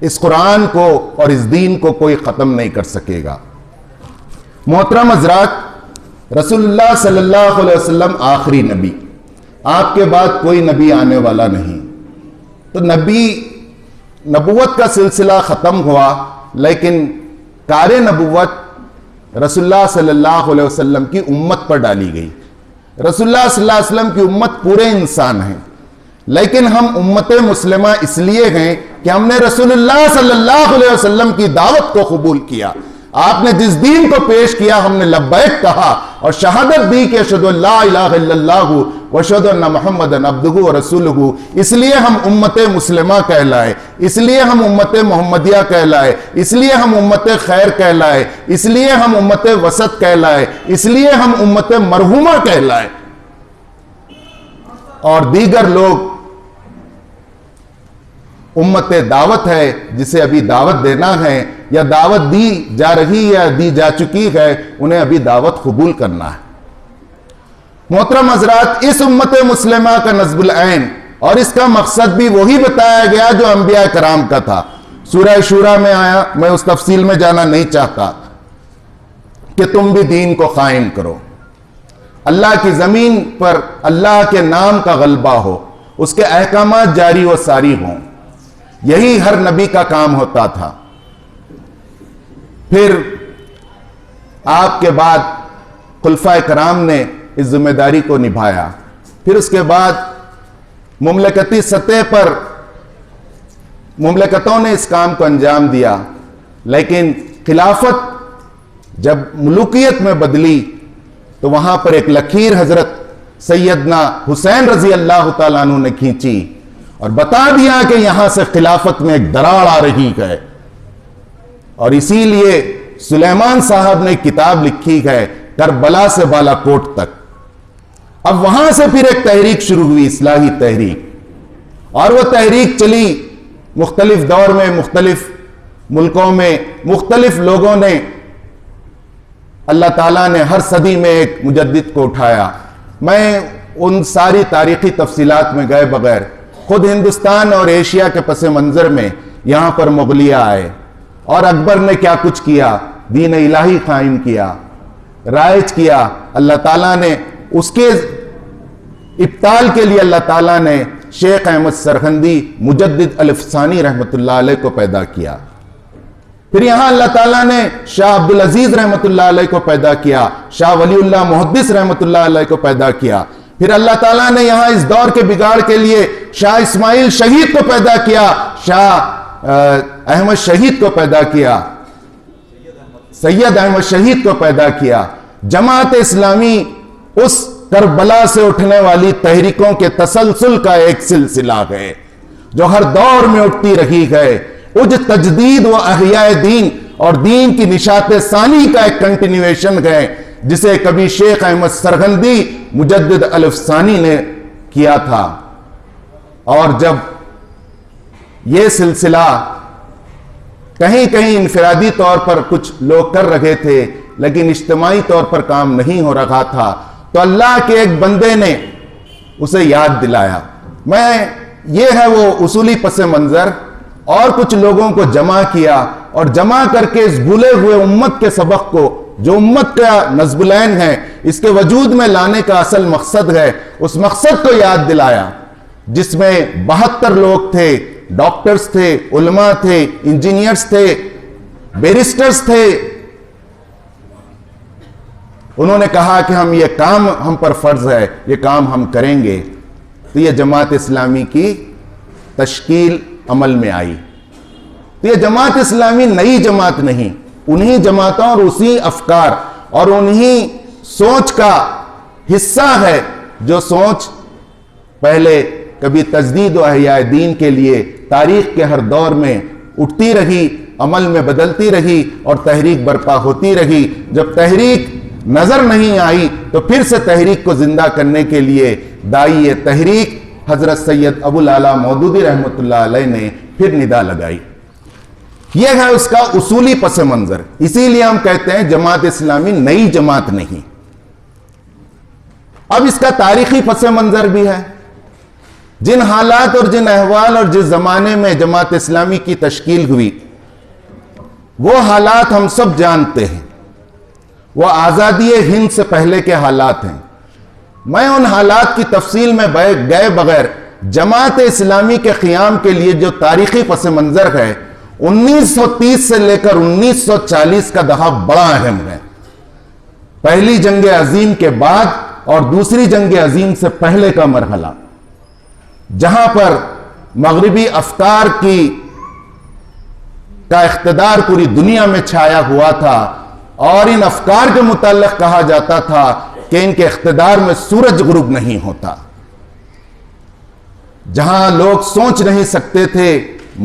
اس قرآن کو اور اس دین کو کوئی ختم نہیں کر سکے گا۔ محترم حضرات، رسول اللہ صلی اللہ علیہ وسلم آخری نبی، آپ کے بعد کوئی نبی آنے والا نہیں، تو نبوت کا سلسلہ ختم ہوا، لیکن کار نبوت رسول اللہ صلی اللہ علیہ وسلم کی امت پر ڈالی گئی۔ رسول اللہ صلی اللہ علیہ وسلم کی امت پورے انسان ہیں، لیکن ہم امت مسلمہ اس لیے ہیں کہ ہم نے رسول اللہ صلی اللہ علیہ وسلم کی دعوت کو قبول کیا۔ آپ نے جس دین کو پیش کیا ہم نے لبیک کہا اور شہادت دی کہ اشہدو ان لا الہ الا اللہ واشہدو ان محمدًا عبدہ ورسولہ۔ اس لیے ہم امت مسلمہ کہلائے، اس لیے ہم امت محمدیہ کہلائے، اس لیے ہم امت خیر کہلائے، اس لیے ہم امت وسط کہلائے، اس لیے ہم امت مرحومہ کہلائے۔ اور دیگر لوگ امت دعوت ہے، جسے ابھی دعوت دینا ہے، یا دعوت دی جا رہی یا دی جا چکی ہے، انہیں ابھی دعوت قبول کرنا ہے۔ محترم حضرات، اس امت مسلمہ کا نصب العین اور اس کا مقصد بھی وہی بتایا گیا جو انبیاء کرام کا تھا۔ سورہ شورا میں آیا، میں اس تفصیل میں جانا نہیں چاہتا، کہ تم بھی دین کو قائم کرو، اللہ کی زمین پر اللہ کے نام کا غلبہ ہو، اس کے احکامات جاری و ساری ہوں۔ یہی ہر نبی کا کام ہوتا تھا۔ پھر آپ کے بعد خلفائے کرام نے اس ذمہ داری کو نبھایا۔ پھر اس کے بعد مملکتی سطح پر مملکتوں نے اس کام کو انجام دیا، لیکن خلافت جب ملوکیت میں بدلی تو وہاں پر ایک لکیر حضرت سیدنا حسین رضی اللہ تعالیٰ عنہ نے کھینچی اور بتا دیا کہ یہاں سے خلافت میں ایک دراڑ آ رہی ہے، اور اسی لیے سلیمان صاحب نے کتاب لکھی ہے کربلا سے بالا کوٹ تک۔ اب وہاں سے پھر ایک تحریک شروع ہوئی، اصلاحی تحریک، اور وہ تحریک چلی مختلف دور میں، مختلف ملکوں میں، مختلف لوگوں نے۔ اللہ تعالیٰ نے ہر صدی میں ایک مجدد کو اٹھایا۔ میں ان ساری تاریخی تفصیلات میں گئے بغیر، خود ہندوستان اور ایشیا کے پس منظر میں یہاں پر مغلیہ آئے، اور اکبر نے کیا کچھ کیا، دین الہی قائم کیا، رائج کیا۔ اللہ تعالیٰ نے اس کے ابطال کے لیے اللہ تعالیٰ نے شیخ احمد سرہندی مجدد الفسانی رحمت اللہ علیہ کو پیدا کیا۔ پھر یہاں اللہ تعالیٰ نے شاہ عبدالعزیز رحمت اللہ علیہ کو پیدا کیا، شاہ ولی اللہ محدث رحمت اللہ علیہ کو پیدا کیا۔ پھر اللہ تعالیٰ نے یہاں اس دور کے بگاڑ کے لیے شاہ اسماعیل شہید کو پیدا کیا، شاہ احمد شہید کو پیدا کیا، سید احمد شہید کو پیدا کیا۔ جماعت اسلامی اس کربلا سے اٹھنے والی تحریکوں کے تسلسل کا ایک سلسلہ ہے جو ہر دور میں اٹھتی رہی ہے۔ تجدید و احیاء دین اور دین کی نشاط ثانی کا ایک کنٹینیویشن ہے، جسے کبھی شیخ احمد سرہندی مجدد الفسانی نے کیا تھا۔ اور جب یہ سلسلہ کہیں کہیں انفرادی طور پر کچھ لوگ کر رہے تھے لیکن اجتماعی طور پر کام نہیں ہو رہا تھا، تو اللہ کے ایک بندے نے اسے یاد دلایا۔ یہ ہے وہ اصولی پس منظر، اور کچھ لوگوں کو جمع کیا اور جمع کر کے اس بھولے ہوئے امت کے سبق کو، جو امت کا نصب العین ہے، اس کے وجود میں لانے کا اصل مقصد ہے، اس مقصد کو یاد دلایا، جس میں 72 لوگ تھے، ڈاکٹرز تھے، علماء تھے، انجینئرز تھے، بیرسٹرز تھے۔ انہوں نے کہا کہ یہ کام ہم پر فرض ہے، یہ کام ہم کریں گے۔ تو یہ جماعت اسلامی کی تشکیل عمل میں آئی۔ تو یہ جماعت اسلامی نئی جماعت نہیں، انہی جماعتوں اور اسی افکار اور انہی سوچ کا حصہ ہے، جو سوچ پہلے کبھی تجدید و احیاء دین کے لیے تاریخ کے ہر دور میں اٹھتی رہی، عمل میں بدلتی رہی اور تحریک برپا ہوتی رہی۔ جب تحریک نظر نہیں آئی تو پھر سے تحریک کو زندہ کرنے کے لیے داعی تحریک حضرت سید ابو العلا مودودی رحمت اللہ علیہ نے پھر ندا لگائی۔ یہ ہے اس کا اصولی پس منظر۔ اسی لیے ہم کہتے ہیں جماعت اسلامی نئی جماعت نہیں۔ اب اس کا تاریخی پس منظر بھی ہے۔ جن حالات اور جن احوال اور جس زمانے میں جماعت اسلامی کی تشکیل ہوئی، وہ حالات ہم سب جانتے ہیں، وہ آزادی ہند سے پہلے کے حالات ہیں۔ میں ان حالات کی تفصیل میں گئے بغیر جماعت اسلامی کے قیام کے لیے جو تاریخی پس منظر ہے 1930 سے لے کر 1940 کا دہا بڑا اہم ہے۔ پہلی جنگ عظیم کے بعد اور دوسری جنگ عظیم سے پہلے کا مرحلہ، جہاں پر مغربی افکار کا اقتدار پوری دنیا میں چھایا ہوا تھا، اور ان افکار کے متعلق کہا جاتا تھا کہ ان کے اقتدار میں سورج غروب نہیں ہوتا۔ جہاں لوگ سوچ نہیں سکتے تھے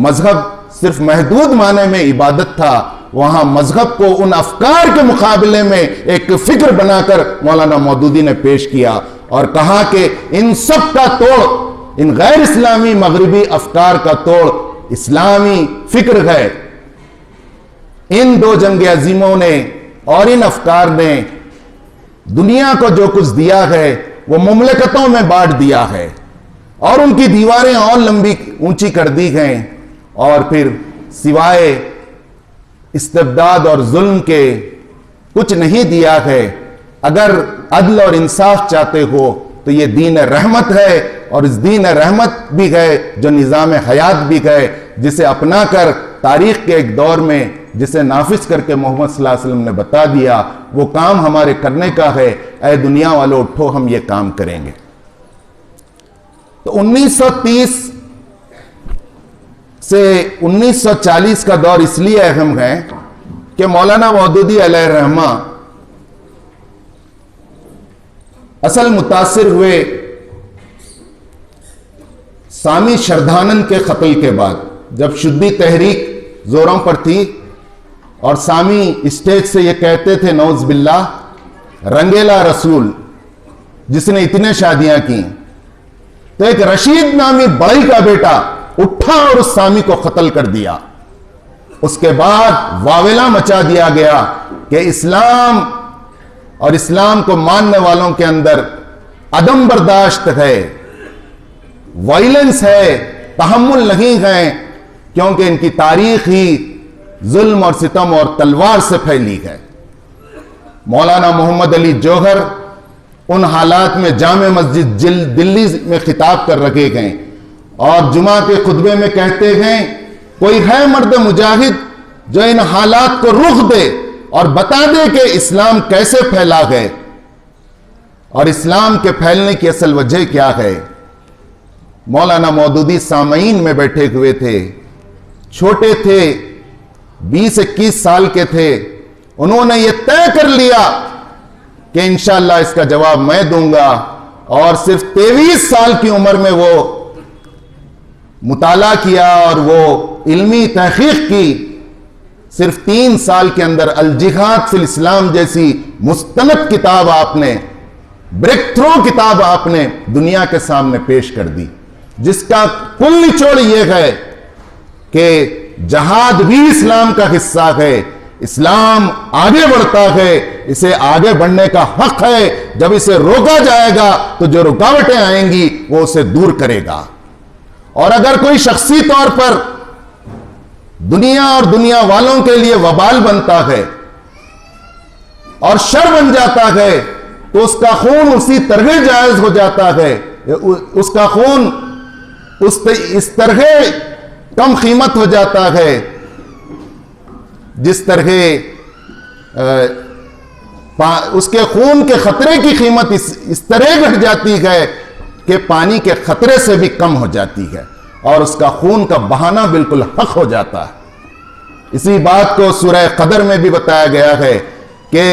مذہب صرف محدود معنی میں عبادت تھا، وہاں مذہب کو ان افکار کے مقابلے میں ایک فکر بنا کر مولانا مودودی نے پیش کیا اور کہا کہ ان سب کا توڑ، ان غیر اسلامی مغربی افکار کا توڑ اسلامی فکر ہے۔ ان دو جنگ عظیموں نے اور ان افکار نے دنیا کو جو کچھ دیا ہے وہ مملکتوں میں بانٹ دیا ہے، اور ان کی دیواریں اور لمبی اونچی کر دی گئیں، اور پھر سوائے استبداد اور ظلم کے کچھ نہیں دیا ہے۔ اگر عدل اور انصاف چاہتے ہو تو یہ دین رحمت ہے، اور اس دین رحمت بھی ہے جو نظام حیات بھی ہے، جسے اپنا کر تاریخ کے ایک دور میں جسے نافذ کر کے محمد صلی اللہ علیہ وسلم نے بتا دیا وہ کام ہمارے کرنے کا ہے، اے دنیا والو اٹھو ہم یہ کام کریں گے۔ تو 1930 سے 1940 کا دور اس لیے اہم ہے کہ مولانا مودودی علیہ الرحمہ اصل متاثر ہوئے سامی شردھانند کے قتل کے بعد، جب شدی تحریک زوروں پر تھی اور سامی اسٹیج سے یہ کہتے تھے نعوذ باللہ رنگیلا رسول جس نے اتنے شادیاں کی، تو ایک رشید نامی بڑی کا بیٹا اٹھا اور اس سامی کو قتل کر دیا۔ اس کے بعد واویلا مچا دیا گیا کہ اسلام اور اسلام کو ماننے والوں کے اندر عدم برداشت ہے، وائلنس ہے، تحمل نہیں ہے، کیونکہ ان کی تاریخ ہی ظلم اور ستم اور تلوار سے پھیلی ہے۔ مولانا محمد علی جوہر ان حالات میں جامع مسجد دلی میں خطاب کر رکھے گئے اور جمعہ کے خطبے میں کہتے ہیں کوئی ہے مرد مجاہد جو ان حالات کو رخ دے اور بتا دے کہ اسلام کیسے پھیلا ہے اور اسلام کے پھیلنے کی اصل وجہ کیا ہے۔ مولانا مودودی سامعین میں بیٹھے ہوئے تھے، چھوٹے تھے، 20-21 سال کے تھے، انہوں نے یہ طے کر لیا کہ انشاءاللہ اس کا جواب میں دوں گا، اور صرف 23 سال کی عمر میں وہ مطالعہ کیا اور وہ علمی تحقیق کی۔ صرف 3 سال کے اندر الجہاد فی الاسلام جیسی مستند کتاب آپ نے، بریک تھرو کتاب آپ نے دنیا کے سامنے پیش کر دی، جس کا کل نچوڑ یہ ہے کہ جہاد بھی اسلام کا حصہ ہے، اسلام آگے بڑھتا ہے، اسے آگے بڑھنے کا حق ہے، جب اسے روکا جائے گا تو جو رکاوٹیں آئیں گی وہ اسے دور کرے گا، اور اگر کوئی شخصی طور پر دنیا اور دنیا والوں کے لیے وبال بنتا ہے اور شر بن جاتا ہے تو اس کا خون اسی طرح جائز ہو جاتا ہے، اس کا خون اس طرح کم قیمت ہو جاتا ہے جس طرح اس کے خون کے خطرے کی قیمت اس طرح گھٹ جاتی ہے کہ پانی کے خطرے سے بھی کم ہو جاتی ہے، اور اس کا خون کا بہانا بالکل حق ہو جاتا ہے۔ اسی بات کو سورہ قدر میں بھی بتایا گیا ہے کہ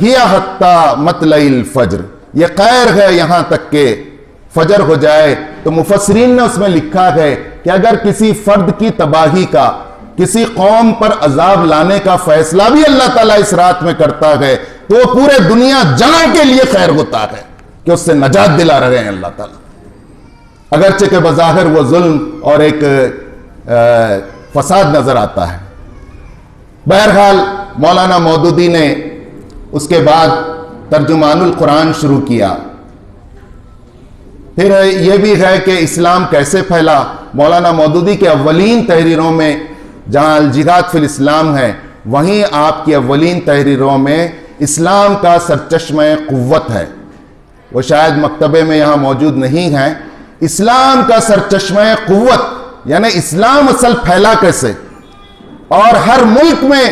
ہِیَ حَتَّى مَطْلَعِ الْفَجْرِ، یہ خیر ہے یہاں تک کہ فجر ہو جائے۔ تو مفسرین نے اس میں لکھا ہے کہ اگر کسی فرد کی تباہی کا، کسی قوم پر عذاب لانے کا فیصلہ بھی اللہ تعالیٰ اس رات میں کرتا ہے تو وہ پورے دنیا جہاں کے لیے خیر ہوتا ہے کہ اس سے نجات دلا رہے ہیں اللہ تعالیٰ، اگرچہ کہ بظاہر وہ ظلم اور ایک فساد نظر آتا ہے۔ بہرحال مولانا مودودی نے اس کے بعد ترجمان القرآن شروع کیا، پھر یہ بھی ہے کہ اسلام کیسے پھیلا. مولانا مودودی کے اولین تحریروں میں جہاں الجہاد فی الاسلام ہے، وہیں آپ کی اولین تحریروں میں اسلام کا سرچشمہ قوت ہے. وہ شاید مکتبے میں یہاں موجود نہیں ہیں. اسلام کا سرچشمہ قوت یعنی اسلام اصل پھیلا کیسے، اور ہر ملک میں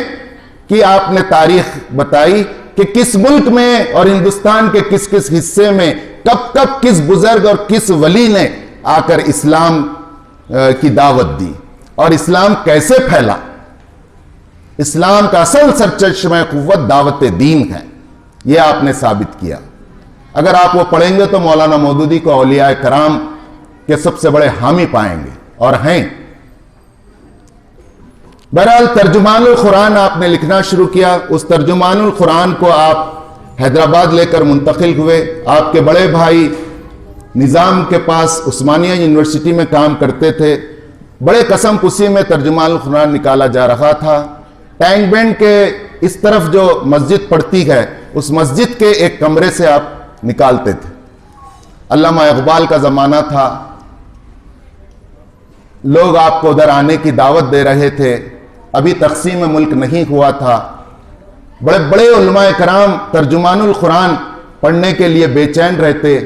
کی آپ نے تاریخ بتائی کہ کس ملک میں اور ہندوستان کے کس کس حصے میں کب کب کس بزرگ اور کس ولی نے آ کر اسلام کی دعوت دی اور اسلام کیسے پھیلا. اسلام کا اصل سرچشمہ قوت دعوت دین ہے، یہ آپ نے ثابت کیا. اگر آپ وہ پڑھیں گے تو مولانا مودودی کو اولیاء کرام کے سب سے بڑے حامی پائیں گے اور ہیں. بہرحال ترجمان القرآن آپ نے لکھنا شروع کیا. اس ترجمان القرآن کو آپ حیدرآباد لے کر منتقل ہوئے. آپ کے بڑے بھائی نظام کے پاس عثمانیہ یونیورسٹی میں کام کرتے تھے. بڑے قسم پسی میں ترجمان القرآن نکالا جا رہا تھا. ٹینک بینڈ کے اس طرف جو مسجد پڑتی ہے، اس مسجد کے ایک کمرے سے آپ نکالتے تھے. علامہ اقبال کا زمانہ تھا، لوگ آپ کو ادھر آنے کی دعوت دے رہے تھے. ابھی تقسیم ملک نہیں ہوا تھا. بڑے بڑے علماء کرام ترجمان القرآن پڑھنے کے لیے بے چین رہتے.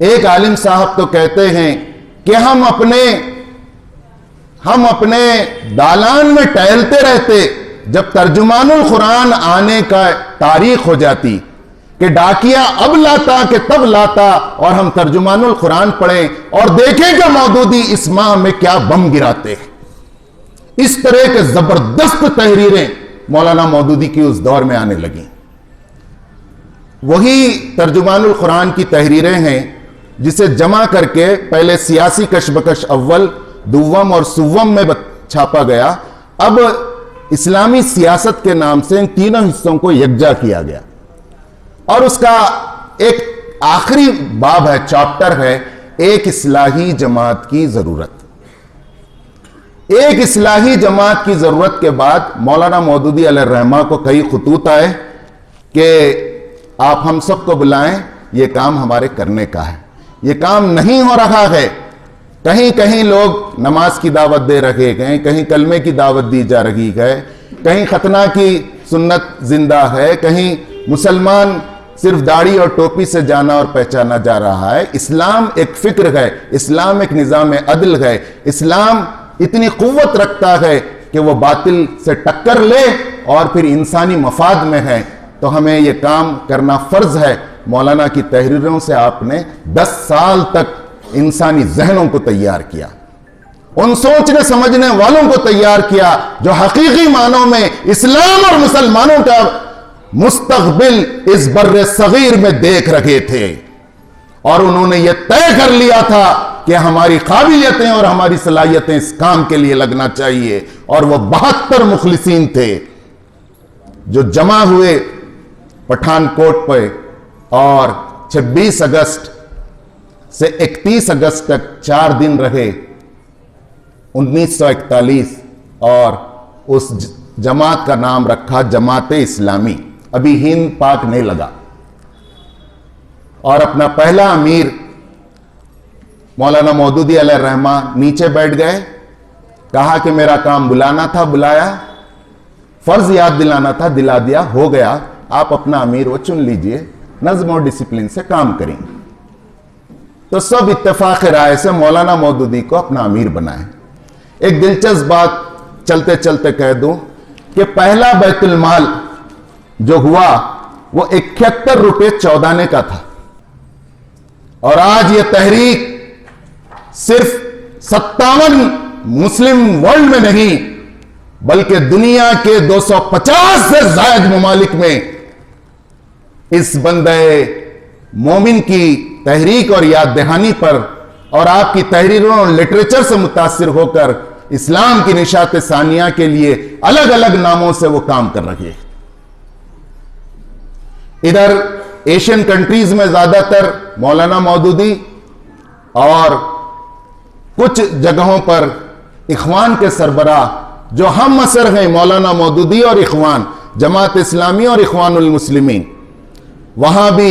ایک عالم صاحب تو کہتے ہیں کہ ہم اپنے دالان میں ٹہلتے رہتے جب ترجمان القرآن آنے کا تاریخ ہو جاتی کہ ڈاکیا اب لاتا کہ تب لاتا اور ہم ترجمان القرآن پڑھیں اور دیکھیں کہ مودودی اس ماہ میں کیا بم گراتے ہیں. اس طرح کے زبردست تحریریں مولانا مودودی کی اس دور میں آنے لگیں. وہی ترجمان القرآن کی تحریریں ہیں جسے جمع کر کے پہلے سیاسی کشمکش اول، دوم اور سوم میں چھاپا گیا. اب اسلامی سیاست کے نام سے ان تینوں حصوں کو یکجا کیا گیا اور اس کا ایک آخری باب ہے، چاپٹر ہے، ایک اصلاحی جماعت کی ضرورت. ایک اصلاحی جماعت کی ضرورت کے بعد مولانا مودودی علیہ الرحمہ کو کئی خطوط آئے کہ آپ ہم سب کو بلائیں، یہ کام ہمارے کرنے کا ہے. یہ کام نہیں ہو رہا ہے. کہیں کہیں لوگ نماز کی دعوت دے رکھے گئے، کہیں کلمے کی دعوت دی جا رہی ہے، کہیں ختنہ کی سنت زندہ ہے، کہیں مسلمان صرف داڑھی اور ٹوپی سے جانا اور پہچانا جا رہا ہے. اسلام ایک فکر ہے، اسلام ایک نظام عدل ہے. اسلام اتنی قوت رکھتا ہے کہ وہ باطل سے ٹکر لے اور پھر انسانی مفاد میں ہے. تو ہمیں یہ کام کرنا فرض ہے. مولانا کی تحریروں سے آپ نے 10 سال تک انسانی ذہنوں کو تیار کیا، ان سوچنے سمجھنے والوں کو تیار کیا جو حقیقی معنوں میں اسلام اور مسلمانوں کا مستقبل اس بر صغیر میں دیکھ رکھے تھے. اور انہوں نے یہ طے کر لیا تھا کہ ہماری قابلیتیں اور ہماری صلاحیتیں اس کام کے لیے لگنا چاہیے. اور وہ 72 مخلصین تھے جو جمع ہوئے پٹھان کوٹ پہ اور 26 اگست سے 31 اگست تک 4 دن رہے 1941 اور اس جماعت کا نام رکھا جماعت اسلامی. ابھی ہند پاک نہیں لگا. اور اپنا پہلا امیر مولانا مودودی علیہ الرحمہ نیچے بیٹھ گئے. کہا کہ میرا کام بلانا تھا، بلایا. فرض یاد دلانا تھا، دلا دیا، ہو گیا. آپ اپنا امیر وہ چن لیجئے، نظم اور ڈسپلن سے کام کریں. تو سب اتفاق رائے سے مولانا مودودی کو اپنا امیر بنائے. ایک دلچسپ بات چلتے چلتے کہہ دوں کہ پہلا بیت المال جو ہوا وہ 71 روپے 14 کا تھا. اور آج یہ تحریک صرف 57 مسلم ورلڈ میں نہیں بلکہ دنیا کے 250 سے زائد ممالک میں اس بندے مومن کی تحریک اور یاد دہانی پر اور آپ کی تحریروں اور لٹریچر سے متاثر ہو کر اسلام کی نشات ثانیہ کے لیے الگ الگ ناموں سے وہ کام کر رہے ہیں. ادھر ایشین کنٹریز میں زیادہ تر مولانا مودودی اور کچھ جگہوں پر اخوان کے سربراہ جو ہم اثر ہیں مولانا مودودی اور اخوان، جماعت اسلامی اور اخوان المسلمین، وہاں بھی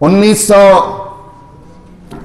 1900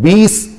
20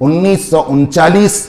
1939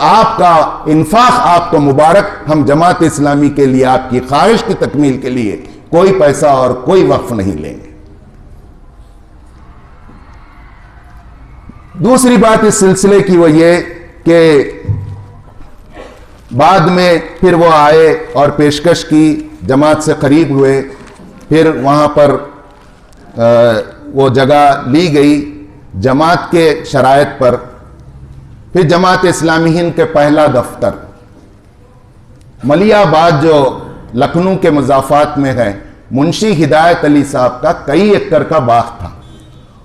آپ کا انفاق آپ کو مبارک. ہم جماعت اسلامی کے لیے آپ کی خواہش کی تکمیل کے لیے کوئی پیسہ اور کوئی وقف نہیں لیں گے. دوسری بات اس سلسلے کی وہ یہ کہ بعد میں پھر وہ آئے اور پیشکش کی, جماعت سے قریب ہوئے, پھر وہاں پر وہ جگہ لی گئی جماعت کے شرائط پر. پھر جماعت اسلامی ہند کے پہلا دفتر ملیح آباد جو لکھنؤ کے مضافات میں ہے, منشی ہدایت علی صاحب کا کئی ایکڑ کا باغ تھا.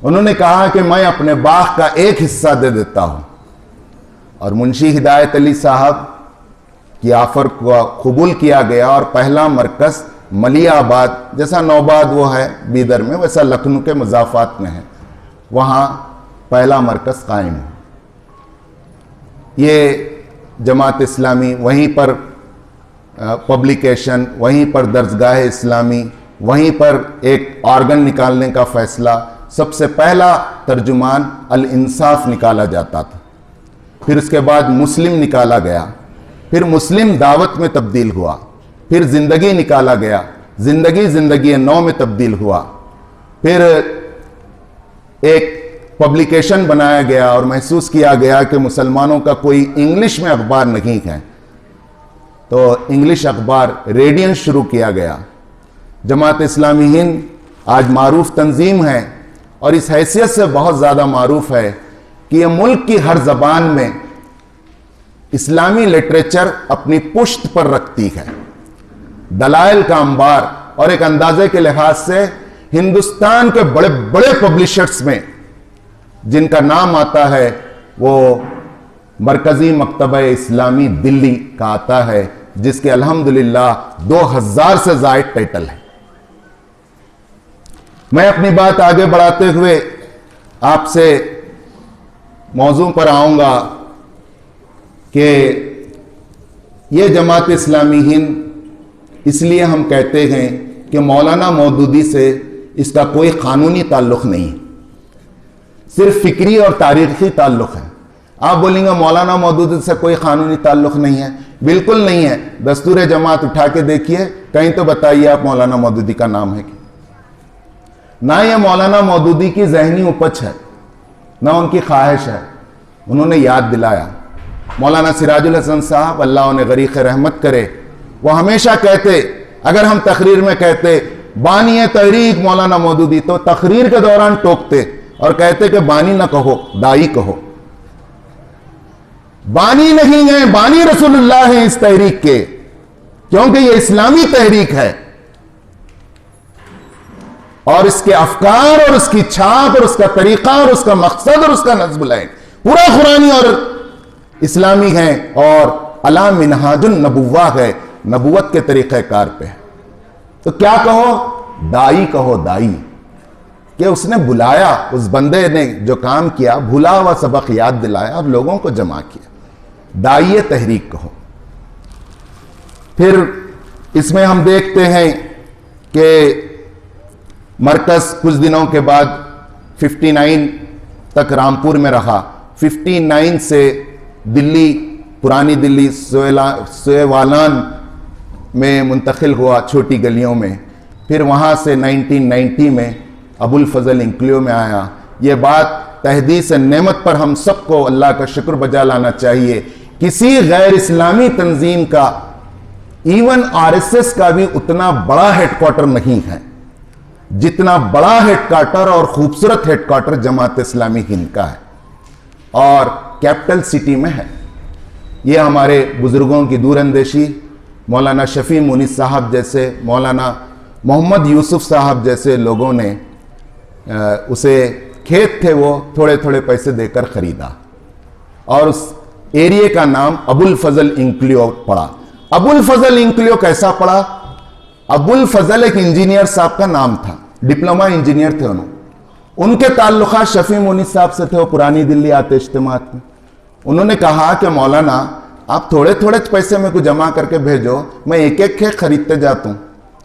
انہوں نے کہا کہ میں اپنے باغ کا ایک حصہ دے دیتا ہوں, اور منشی ہدایت علی صاحب کی آفر کو قبول کیا گیا اور پہلا مرکز ملیح آباد, جیسا نوباد وہ ہے بیدر میں, ویسا لکھنؤ کے مضافات میں ہے, وہاں پہلا مرکز قائم ہے. یہ جماعت اسلامی وہیں پر پبلیکیشن, وہیں پر درسگاہ اسلامی, وہیں پر ایک آرگن نکالنے کا فیصلہ, سب سے پہلا ترجمان الانصاف نکالا جاتا تھا. پھر اس کے بعد مسلم نکالا گیا, پھر مسلم دعوت میں تبدیل ہوا, پھر زندگی نکالا گیا, زندگی نو میں تبدیل ہوا, پھر ایک پبلیکیشن بنایا گیا اور محسوس کیا گیا کہ مسلمانوں کا کوئی انگلش میں اخبار نہیں ہے, تو انگلش اخبار ریڈینس شروع کیا گیا. جماعت اسلامی ہند آج معروف تنظیم ہے, اور اس حیثیت سے بہت زیادہ معروف ہے کہ یہ ملک کی ہر زبان میں اسلامی لٹریچر اپنی پشت پر رکھتی ہے. دلائل کا انبار, اور ایک اندازے کے لحاظ سے ہندوستان کے بڑے بڑے پبلشرز میں جن کا نام آتا ہے وہ مرکزی مکتبہ اسلامی دلی کا آتا ہے, جس کے الحمدللہ 2000 سے زائد ٹائٹل ہے. میں اپنی بات آگے بڑھاتے ہوئے آپ سے موضوع پر آؤں گا کہ یہ جماعت اسلامی ہند اس لیے ہم کہتے ہیں کہ مولانا مودودی سے اس کا کوئی قانونی تعلق نہیں, صرف فکری اور تاریخی تعلق ہے. آپ بولیں گے مولانا مودودی سے کوئی قانونی تعلق نہیں ہے, بالکل نہیں ہے. دستور جماعت اٹھا کے دیکھیے, کہیں تو بتائیے آپ مولانا مودودی کا نام ہے کہ نہ یہ مولانا مودودی کی ذہنی اپج ہے, نہ ان کی خواہش ہے. انہوں نے یاد دلایا. مولانا سراج الحسن صاحب اللہ انہیں غریق رحمت کرے, وہ ہمیشہ کہتے, اگر ہم تقریر میں کہتے بانی تحریک مولانا مودودی, تو تقریر کے دوران ٹوکتے اور کہتے کہ بانی نہ کہو, دائی کہو. بانی نہیں ہیں, بانی رسول اللہ ہیں اس تحریک کے, کیونکہ یہ اسلامی تحریک ہے, اور اس کے افکار اور اس کی چھاپ اور اس کا طریقہ اور اس کا مقصد اور اس کا نظم العین پورا قرآنی اور اسلامی ہے, اور علی منہاج النبوہ ہے, نبوت کے طریقہ کار پہ ہے. تو کیا کہو, دائی کہو, دائی, کہ اس نے بلایا, اس بندے نے جو کام کیا, بھولا ہوا سبق یاد دلایا اور لوگوں کو جمع کیا. دائی تحریک کہو. پھر اس میں ہم دیکھتے ہیں کہ مرکز کچھ دنوں کے بعد 59 تک رامپور میں رہا. 59 سے دلی, پرانی دلی سویوالان میں منتقل ہوا, چھوٹی گلیوں میں. پھر وہاں سے 1990 میں ابو الفضل انکلیو میں آیا. یہ بات تحدیث نعمت پر ہم سب کو اللہ کا شکر بجا لانا چاہیے. کسی غیر اسلامی تنظیم کا, ایون RSS کا بھی اتنا بڑا ہیڈ کوارٹر نہیں ہے جتنا بڑا ہیڈ کوارٹر اور خوبصورت ہیڈ کوارٹر جماعت اسلامی ہند کا ہے, اور کیپٹل سٹی میں ہے. یہ ہمارے بزرگوں کی دور اندیشی, مولانا شفیع مونس صاحب جیسے, مولانا محمد یوسف صاحب جیسے لوگوں نے اسے, کھیت تھے وہ, تھوڑے تھوڑے پیسے دے کر خریدا, اور اس ایریے کا نام ابو الفضل انکلیو پڑا. ابو الفضل انکلیو کیسا پڑا؟ ابو الفضل ایک انجینئر صاحب کا نام تھا, ڈپلوما انجینئر تھے انہوں. ان کے تعلقات شفیع مونس صاحب سے تھے, وہ پرانی دلی آتے اجتماعات میں. انہوں نے کہا کہ مولانا آپ تھوڑے تھوڑے پیسے میں کو جمع کر کے بھیجو, میں ایک ایک کھیت خریدتے جاتا ہوں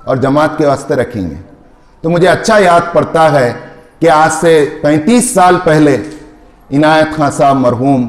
اور جماعت کے واسطے رکھیں گے. تو مجھے اچھا یاد پڑتا ہے کہ آج سے 35 سال پہلے عنایت خان صاحب مرحوم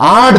8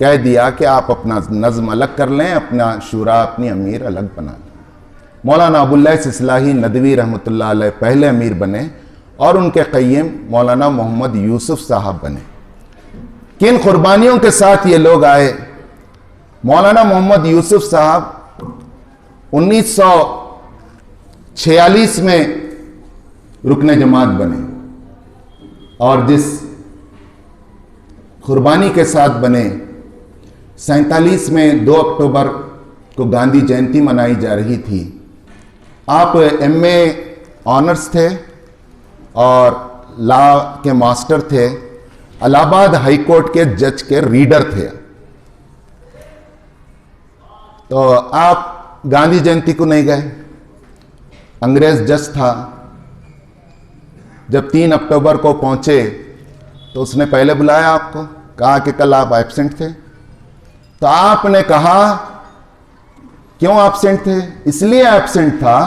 کہہ دیا کہ آپ اپنا نظم الگ کر لیں، اپنا شورا، اپنی امیر الگ بنا لیں۔ مولانا ابو اللیث اصلاحی ندوی رحمۃ اللہ علیہ پہلے امیر بنے اور ان کے قیم مولانا محمد یوسف صاحب بنے۔ کن قربانیوں کے ساتھ یہ لوگ آئے؟ مولانا محمد یوسف صاحب 1946 میں رکن جماعت بنے اور جس قربانی کے ساتھ بنے، 47 میں 2 اکتوبر کو گاندھی جینتی منائی جا رہی تھی۔ آپ ایم اے آنرز تھے اور لا کے ماسٹر تھے، الہ آباد ہائی کورٹ کے جج کے ریڈر تھے۔ تو آپ گاندھی جینتی کو نہیں گئے، انگریز جج تھا۔ جب 3 اکتوبر کو پہنچے تو اس نے پہلے بلایا آپ کو، کہا کہ کل آپ ایبسنٹ تھے۔ تو آپ نے کہا کیوں ایبسنٹ تھے؟ اس لیے ایبسنٹ تھا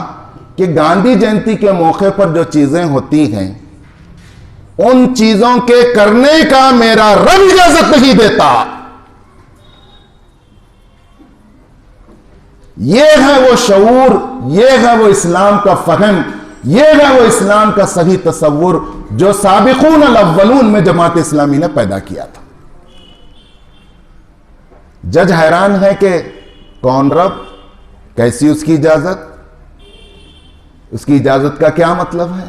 کہ گاندھی جینتی کے موقع پر جو چیزیں ہوتی ہیں ان چیزوں کے کرنے کا میرا رب اجازت نہیں دیتا۔ یہ ہے وہ شعور، یہ ہے وہ اسلام کا فہم، یہ ہے وہ اسلام کا صحیح تصور جو سابقون الاولون میں جماعت اسلامی نے پیدا کیا تھا۔ جج حیران ہے کہ کون رب، کیسی اس کی اجازت، اس کی اجازت کا کیا مطلب ہے؟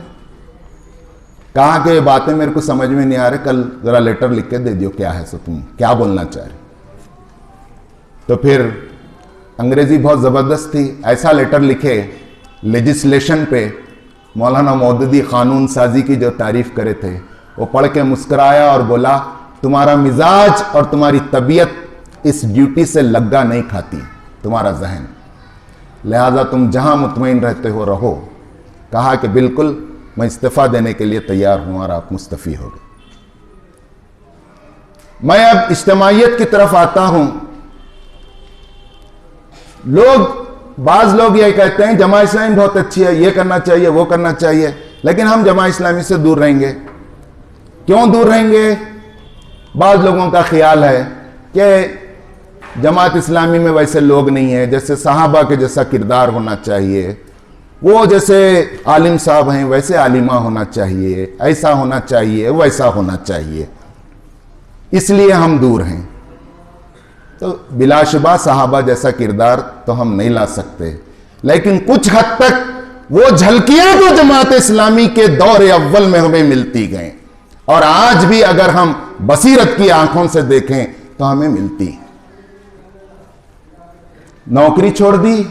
کہا کہ یہ باتیں میرے کو سمجھ میں نہیں آ رہے، کل ذرا لیٹر لکھ کے دے دیو کیا ہے سو تم کیا بولنا چاہ رہے۔ تو پھر انگریزی بہت زبردست تھی، ایسا لیٹر لکھے لیجسلیشن پہ، مولانا مودودی قانون سازی کی جو تعریف کرے تھے، وہ پڑھ کے مسکرایا اور بولا تمہارا مزاج اور تمہاری طبیعت اس ڈیوٹی سے لگا نہیں کھاتی، تمہارا ذہن، لہذا تم جہاں مطمئن رہتے ہو رہو۔ کہا کہ بالکل میں استعفیٰ دینے کے لیے تیار ہوں، اور آپ مستعفی ہو گئے۔ میں اب اجتماعیت کی طرف آتا ہوں۔ بعض لوگ یہ کہتے ہیں جماعت اسلامی بہت اچھی ہے، یہ کرنا چاہیے، وہ کرنا چاہیے، لیکن ہم جماعت اسلامی سے دور رہیں گے۔ کیوں دور رہیں گے؟ بعض لوگوں کا خیال ہے کہ جماعت اسلامی میں ویسے لوگ نہیں ہیں، جیسے صحابہ کے جیسا کردار ہونا چاہیے، وہ جیسے عالم صاحب ہیں ویسے عالمہ ہونا چاہیے، ایسا ہونا چاہیے، ویسا ہونا چاہیے، اس لیے ہم دور ہیں۔ تو بلا شبہ صحابہ جیسا کردار تو ہم نہیں لا سکتے، لیکن کچھ حد تک وہ جھلکیاں تو جماعت اسلامی کے دور اول میں ہمیں ملتی گئیں، اور آج بھی اگر ہم بصیرت کی آنکھوں سے دیکھیں تو ہمیں ملتی۔ نوکری چھوڑ دی،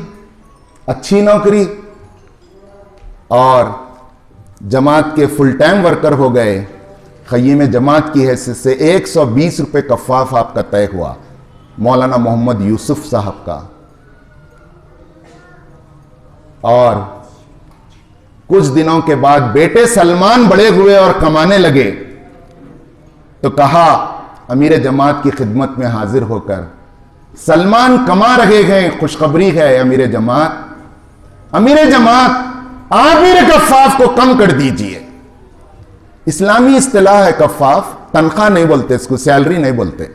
اچھی نوکری، اور جماعت کے فل ٹائم ورکر ہو گئے۔ خیم جماعت کی حیثیت سے 120 روپے کفاف آپ کا طے ہوا، مولانا محمد یوسف صاحب کا۔ اور کچھ دنوں کے بعد بیٹے سلمان بڑے ہوئے اور کمانے لگے، تو کہا امیر جماعت کی خدمت میں حاضر ہو کر، سلمان کما رہے ہیں، خوشخبری ہے امیر جماعت آپ میرے کفاف کو کم کر دیجئے۔ اسلامی اصطلاح ہے کفاف، تنخواہ نہیں بولتے اس کو، سیلری نہیں بولتے،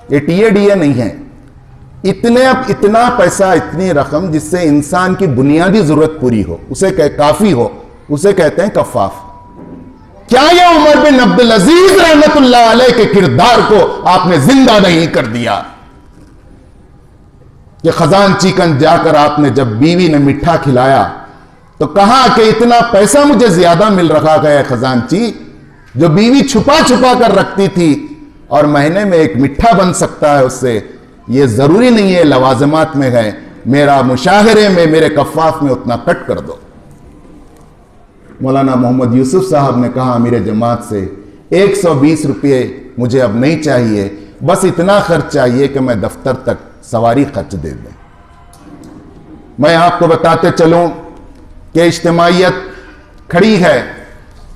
یہ ٹی اے ڈی اے نہیں ہے۔ اتنا پیسہ، اتنی رقم جس سے انسان کی بنیادی ضرورت پوری ہو، اسے کافی ہو، اسے کہتے ہیں کفاف۔ کیا یہ عمر بن عبدالعزیز رحمت اللہ علیہ کے کردار کو آپ نے زندہ نہیں کر دیا کہ خزانچی کن جا کر آپ نے جب بیوی نے مٹھا کھلایا تو کہا کہ اتنا پیسہ مجھے زیادہ مل رہا ہے خزانچی، جو بیوی چھپا چھپا کر رکھتی تھی، اور مہینے میں ایک مٹھا بن سکتا ہے اس سے، یہ ضروری نہیں ہے لوازمات میں ہے، میرا مشاہرے میں، میرے کفاف میں اتنا کٹ کر دو۔ مولانا محمد یوسف صاحب نے کہا امیر جماعت سے 120 روپے مجھے اب نہیں چاہیے، بس اتنا خرچ چاہیے کہ میں دفتر تک سواری خرچ دے دیں۔ میں آپ کو بتاتے چلوں کہ اجتماعیت کھڑی ہے،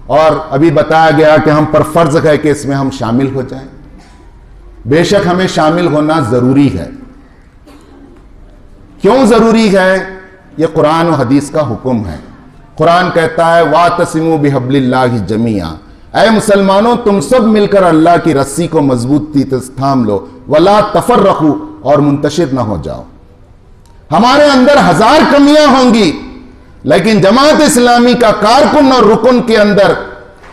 اور ابھی بتایا گیا کہ ہم پر فرض ہے کہ اس میں ہم شامل ہو جائیں۔ بے شک ہمیں شامل ہونا ضروری ہے۔ کیوں ضروری ہے؟ یہ قرآن و حدیث کا حکم ہے۔ قرآن کہتا ہے وَاعْتَصِمُوا بِحَبْلِ اللَّهِ جَمِيعًا اے مسلمانوں تم سب مل کر اللہ کی رسی کو مضبوطی سے تھام لو، ولا تفرقوا، اور منتشر نہ ہو جاؤ۔ ہمارے اندر ہزار کمیاں ہوں گی، لیکن جماعت اسلامی کا کارکن اور رکن کے اندر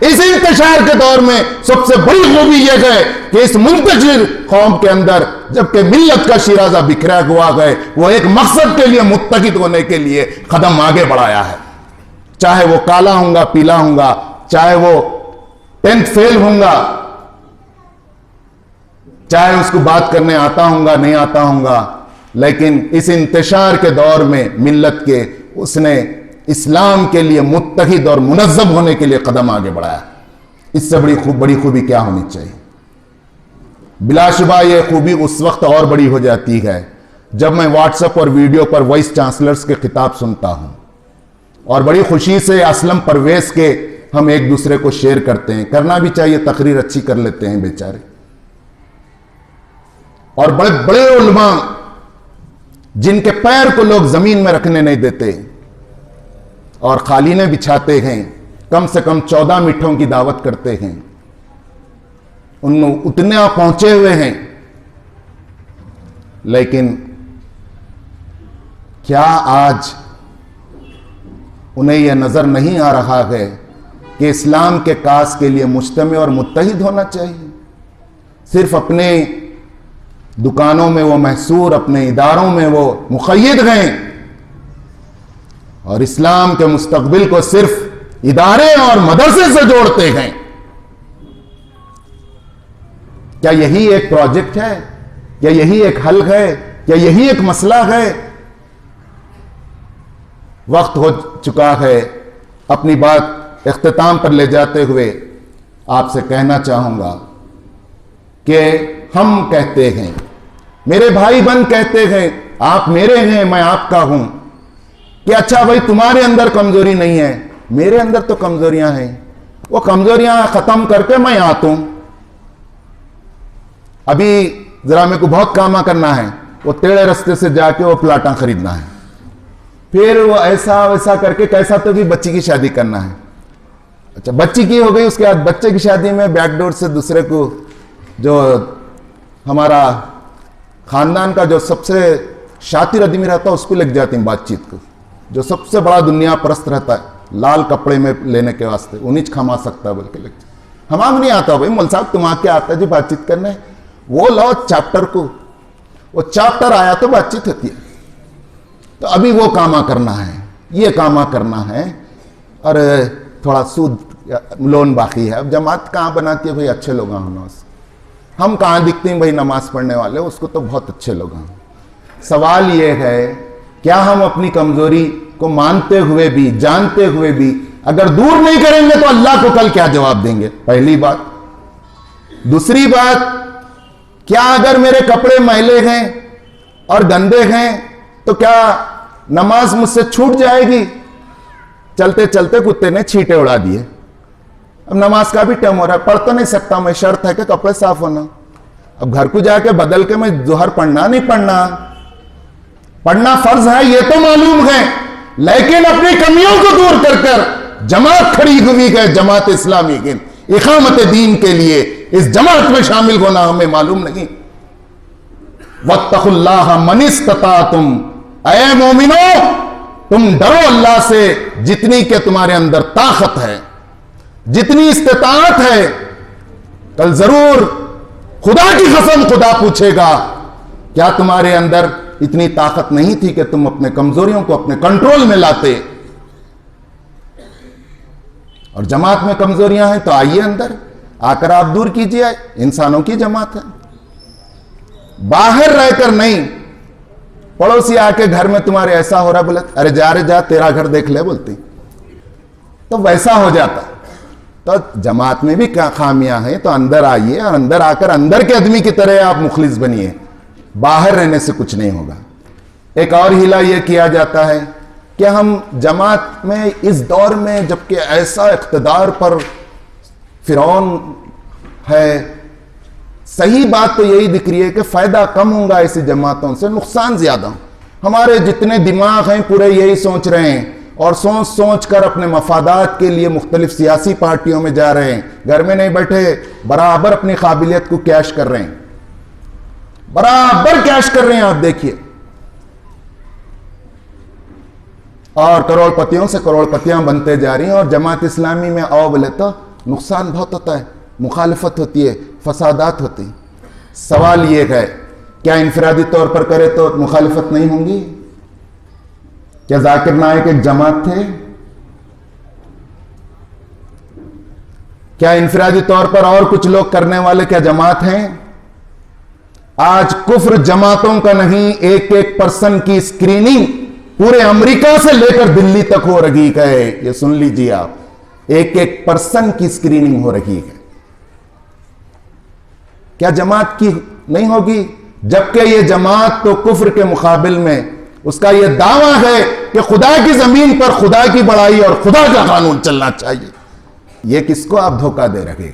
اس انتشار کے دور میں سب سے بڑی خوبی یہ ہے کہ اس منتشر قوم کے اندر جبکہ ملت کا شیرازہ بکھرا ہوا ہے، وہ ایک مقصد کے لیے متحد ہونے کے لیے قدم آگے بڑھایا ہے، چاہے وہ کالا ہوں گا پیلا ہوں گا، چاہے وہ 10th فیل ہوں گا، چاہے اس کو بات کرنے آتا ہوں گا نہیں آتا ہوں گا، لیکن اس انتشار کے دور میں ملت کے اس نے اسلام کے لیے متحد اور منظم ہونے کے لیے قدم آگے بڑھایا۔ اس سے بڑی خوبی کیا ہونی چاہیے؟ بلا شبہ یہ خوبی اس وقت اور بڑی ہو جاتی ہے جب میں واٹس ایپ اور ویڈیو پر وائس چانسلرز کے خطاب سنتا ہوں، اور بڑی خوشی سے اسلم پرویز کے ہم ایک دوسرے کو شیئر کرتے ہیں، کرنا بھی چاہیے، تقریر اچھی کر لیتے ہیں بیچارے، اور بڑے بڑے علماء جن کے پیر کو لوگ زمین میں رکھنے نہیں دیتے اور قالینیں بچھاتے ہیں، کم سے کم 14 میٹھوں کی دعوت کرتے ہیں، اتنے پہنچے ہوئے ہیں، لیکن کیا آج انہیں یہ نظر نہیں آ رہا ہے کہ اسلام کے کاس کے لیے مجتمع اور متحد ہونا چاہیے؟ صرف اپنے دکانوں میں وہ محصور، اپنے اداروں میں وہ مقید ہیں، اور اسلام کے مستقبل کو صرف ادارے اور مدرسے سے جوڑتے ہیں۔ کیا یہی ایک پروجیکٹ ہے؟ کیا یہی ایک حل ہے؟ کیا یہی ایک مسئلہ ہے؟ وقت ہو چکا ہے، اپنی بات اختتام پر لے جاتے ہوئے آپ سے کہنا چاہوں گا کہ ہم کہتے ہیں، میرے بھائی بہن کہتے ہیں، آپ میرے ہیں میں آپ کا ہوں، کہ اچھا بھائی تمہارے اندر کمزوری نہیں ہے، میرے اندر تو کمزوریاں ہیں، وہ کمزوریاں ختم کر کے میں آتا ہوں۔ ابھی ذرا میرے کو بہت کام کرنا ہے، وہ ٹیڑھے رستے سے جا کے وہ پلاٹاں خریدنا ہے، پھر وہ ایسا ویسا کر کے کیسا تو بھی بچی کی شادی کرنا ہے۔ اچھا بچی کی ہو گئی، اس کے بعد بچے کی شادی میں بیک ڈور سے دوسرے کو، جو ہمارا خاندان کا جو سب سے شاطر آدمی رہتا ہے اس کو لگ جاتی ہیں بات چیت کو، جو سب سے بڑا دنیا پرست رہتا ہے لال کپڑے میں لینے کے واسطے، انہیں کھما سکتا ہے بلکہ لگ جاتا، ہمیں نہیں آتا بھائی مول صاحب تم کیا آتا ہے جی بات چیت کرنے، وہ لو چیپٹر کو، وہ چیپٹر آیا تو بات چیت ہوتی ہے۔ تو ابھی وہ کاما کرنا ہے، یہ کاما کرنا ہے، اور تھوڑا سود لون باقی ہے۔ اب جماعت کہاں بناتی ہے بھائی؟ اچھے لوگ ہونا، ہم کہاں دکھتے ہیں بھائی نماز پڑھنے والے، اس کو تو بہت اچھے لوگ ہیں۔ سوال یہ ہے کیا ہم اپنی کمزوری کو مانتے ہوئے بھی، جانتے ہوئے بھی اگر دور نہیں کریں گے تو اللہ کو کل کیا جواب دیں گے؟ پہلی بات۔ دوسری بات، کیا اگر میرے کپڑے میلے ہیں اور گندے ہیں تو کیا نماز مجھ سے چھوٹ جائے گی؟ چلتے چلتے کتے نے چھینٹے اڑا دیے، اب نماز کا بھی ٹائم ہو رہا ہے، پڑھ تو نہیں سکتا میں، شرط ہے کہ کپڑے صاف ہونا، اب گھر کو جا کے بدل کے میں ظہر پڑھنا نہیں پڑھنا، پڑھنا فرض ہے یہ تو معلوم ہے، لیکن اپنی کمیوں کو دور کر کر جماعت کھڑی ہوئی ہے، جماعت اسلامی کی اقامت دین کے لیے اس جماعت میں شامل ہونا ہمیں معلوم نہیں۔ واتقوا اللہ من استطعتم، اے مومنو تم ڈرو اللہ سے جتنی کہ تمہارے اندر طاقت ہے، جتنی استطاعت ہے۔ کل ضرور خدا کی قسم خدا پوچھے گا کیا تمہارے اندر اتنی طاقت نہیں تھی کہ تم اپنے کمزوریوں کو اپنے کنٹرول میں لاتے؟ اور جماعت میں کمزوریاں ہیں تو آئیے اندر آ کر آپ دور کیجئے، انسانوں کی جماعت ہے، باہر رہ کر نہیں۔ پڑوسی آ کے گھر میں تمہارے ایسا ہو رہا، بولے ارے جا رے جا تیرا گھر دیکھ لے، بولتی تو ویسا ہو جاتا۔ تو جماعت میں بھی کیا خامیاں ہیں تو اندر آئیے، اور اندر آ کر اندر کے آدمی کی طرح آپ مخلص بنیے، باہر رہنے سے کچھ نہیں ہوگا۔ ایک اور ہیلا یہ کیا جاتا ہے کہ ہم جماعت میں اس دور میں جبکہ ایسا اقتدار پر فرعون ہے، صحیح بات تو یہی دکھ رہی ہے کہ فائدہ کم ہوں گا ایسی جماعتوں سے، نقصان زیادہ۔ ہمارے جتنے دماغ ہیں پورے یہی سوچ رہے ہیں اور سوچ سوچ کر اپنے مفادات کے لیے مختلف سیاسی پارٹیوں میں جا رہے ہیں، گھر میں نہیں بیٹھے، برابر اپنی قابلیت کو کیش کر رہے ہیں، برابر کیش کر رہے ہیں. آپ دیکھیے، اور کروڑ پتیوں سے کروڑ پتیاں بنتے جا رہی ہیں. اور جماعت اسلامی میں آؤ بولے تو نقصان بہت ہوتا ہے، مخالفت ہوتی ہے، فسادات ہوتی ہیں. سوال یہ ہے، کیا انفرادی طور پر کرے تو مخالفت نہیں ہوں گی؟ کیا ذاکر نائک ایک جماعت تھے؟ کیا انفرادی طور پر اور کچھ لوگ کرنے والے کیا جماعت ہیں؟ آج کفر جماعتوں کا نہیں، ایک ایک پرسن کی اسکریننگ پورے امریکہ سے لے کر دلی تک ہو رہی ہے. یہ سن لیجیے آپ، ایک ایک پرسن کی اسکریننگ ہو رہی ہے. کیا جماعت کی نہیں ہوگی؟ جبکہ یہ جماعت تو کفر کے مقابل میں اس کا یہ دعویٰ ہے کہ خدا کی زمین پر خدا کی بڑائی اور خدا کا قانون چلنا چاہیے. یہ کس کو آپ دھوکہ دے رہے ہیں؟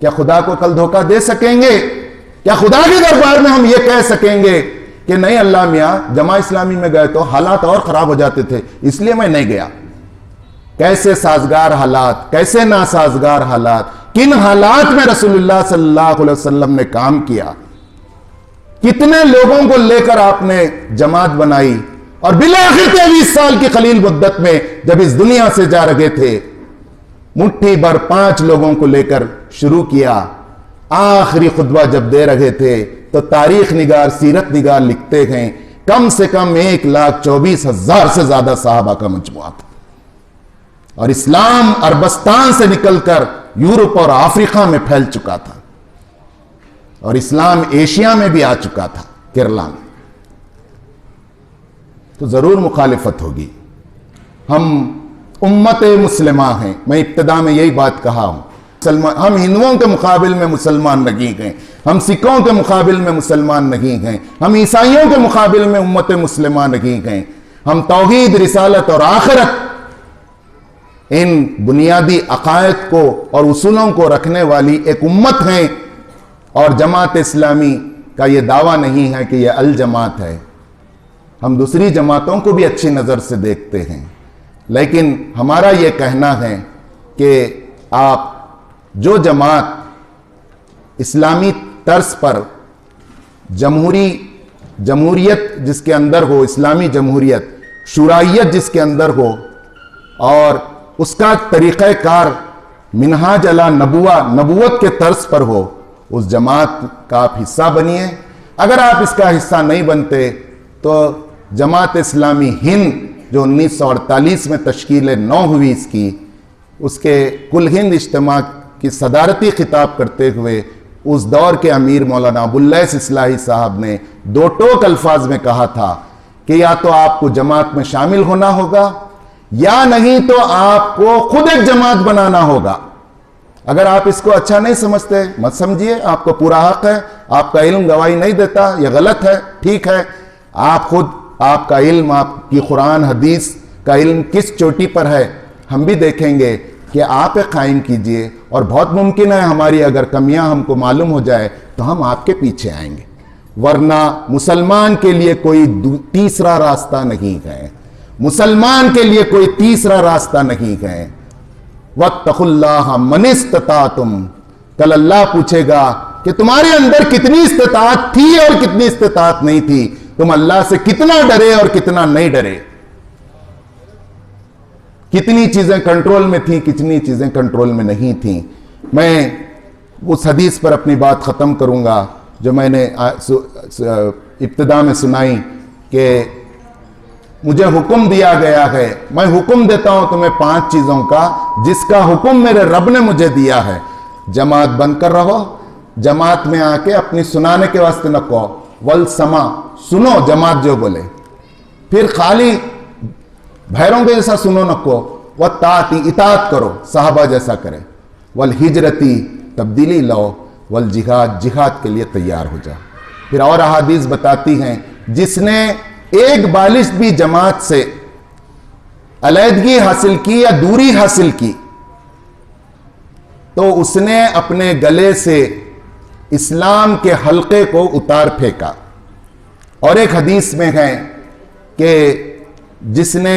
کیا خدا کو کل دھوکہ دے سکیں گے؟ کیا خدا کے دربار میں ہم یہ کہہ سکیں گے کہ نہیں اللہ میاں جماعت اسلامی میں گئے تو حالات اور خراب ہو جاتے تھے اس لیے میں نہیں گیا؟ کیسے سازگار حالات، کیسے ناسازگار حالات، کن حالات میں رسول اللہ صلی اللہ علیہ وسلم نے کام کیا، کتنے لوگوں کو لے کر آپ نے جماعت بنائی، اور بالآخر 23 سال کی قلیل مدت میں جب اس دنیا سے جا رہے تھے مٹھی بھر 5 لوگوں کو لے کر شروع کیا. آخری خطبہ جب دے رہے تھے تو تاریخ نگار، سیرت نگار لکھتے ہیں کم سے کم 1,24,000 سے زیادہ صحابہ کا مجموعہ تھا. اور اسلام عربستان سے نکل کر یورپ اور افریقہ میں پھیل چکا تھا، اور اسلام ایشیا میں بھی آ چکا تھا، کیرلا میں. تو ضرور مخالفت ہوگی. ہم امت مسلمہ ہیں، میں ابتدا میں یہی بات کہا ہوں. ہم ہندوؤں کے مقابل میں مسلمان نہیں ہیں، ہم سکھوں کے مقابل میں مسلمان نہیں ہیں، ہم عیسائیوں کے مقابل میں امت مسلمہ نہیں ہیں. ہم توحید، رسالت اور آخرت، ان بنیادی عقائد کو اور اصولوں کو رکھنے والی ایک امت ہیں. اور جماعت اسلامی کا یہ دعویٰ نہیں ہے کہ یہ الجماعت ہے. ہم دوسری جماعتوں کو بھی اچھی نظر سے دیکھتے ہیں، لیکن ہمارا یہ کہنا ہے کہ آپ جو جماعت اسلامی طرز پر جمہوریت جس کے اندر ہو، اسلامی جمہوریت، شورائیت جس کے اندر ہو، اور اس کا طریقہ کار منہاج علی نبوت کے طرز پر ہو، اس جماعت کا آپ حصہ بنیے. اگر آپ اس کا حصہ نہیں بنتے تو جماعت اسلامی ہند جو 1948 میں تشکیل نو ہوئی اس کے کل ہند اجتماع کی صدارتی خطاب کرتے ہوئے اس دور کے امیر مولانا ابواللیث اصلاحی صاحب نے 2 ٹوک الفاظ میں کہا تھا کہ یا تو آپ کو جماعت میں شامل ہونا ہوگا یا نہیں تو آپ کو خود ایک جماعت بنانا ہوگا. اگر آپ اس کو اچھا نہیں سمجھتے مت سمجھیے، آپ کو پورا حق ہے. آپ کا علم گواہی نہیں دیتا، یہ غلط ہے، ٹھیک ہے. آپ خود، آپ کا علم، آپ کی قرآن حدیث کا علم کس چوٹی پر ہے ہم بھی دیکھیں گے کہ آپ قائم کیجئے. اور بہت ممکن ہے ہماری اگر کمیاں ہم کو معلوم ہو جائے تو ہم آپ کے پیچھے آئیں گے، ورنہ مسلمان کے لیے کوئی تیسرا راستہ نہیں ہے. مسلمان کے لیے کوئی تیسرا راستہ نہیں ہے. وَاتَّقُوا اللَّهَ مَنِ اسْتَطَعْتُمْ. کل اللہ پوچھے گا کہ تمہارے اندر کتنی استطاعت تھی اور کتنی استطاعت نہیں تھی، تم اللہ سے کتنا ڈرے اور کتنا نہیں ڈرے، کتنی چیزیں کنٹرول میں تھیں، کتنی چیزیں کنٹرول میں نہیں تھیں. میں اس حدیث پر اپنی بات ختم کروں گا جو میں نے ابتدا میں سنائی کہ مجھے حکم دیا گیا ہے، میں حکم دیتا ہوں تمہیں 5 چیزوں کا جس کا حکم میرے رب نے مجھے دیا ہے. جماعت بن کر رہو، جماعت میں آ کے اپنی سنانے کے واسطے نہ کہو، والسما، سنو جماعت جو بولے، پھر خالی بھیروں کے جیسا سنو نہ کہو، والطاعتی، اطاعت کرو صحابہ جیسا کرے، والہجرتی، تبدیلی لاؤ، والجہاد، جہاد کے لیے تیار ہو جا. پھر اور احادیث بتاتی ہیں جس نے ایک بالش بھی جماعت سے علیحدگی حاصل کی یا دوری حاصل کی تو اس نے اپنے گلے سے اسلام کے حلقے کو اتار پھینکا. اور ایک حدیث میں ہے کہ جس نے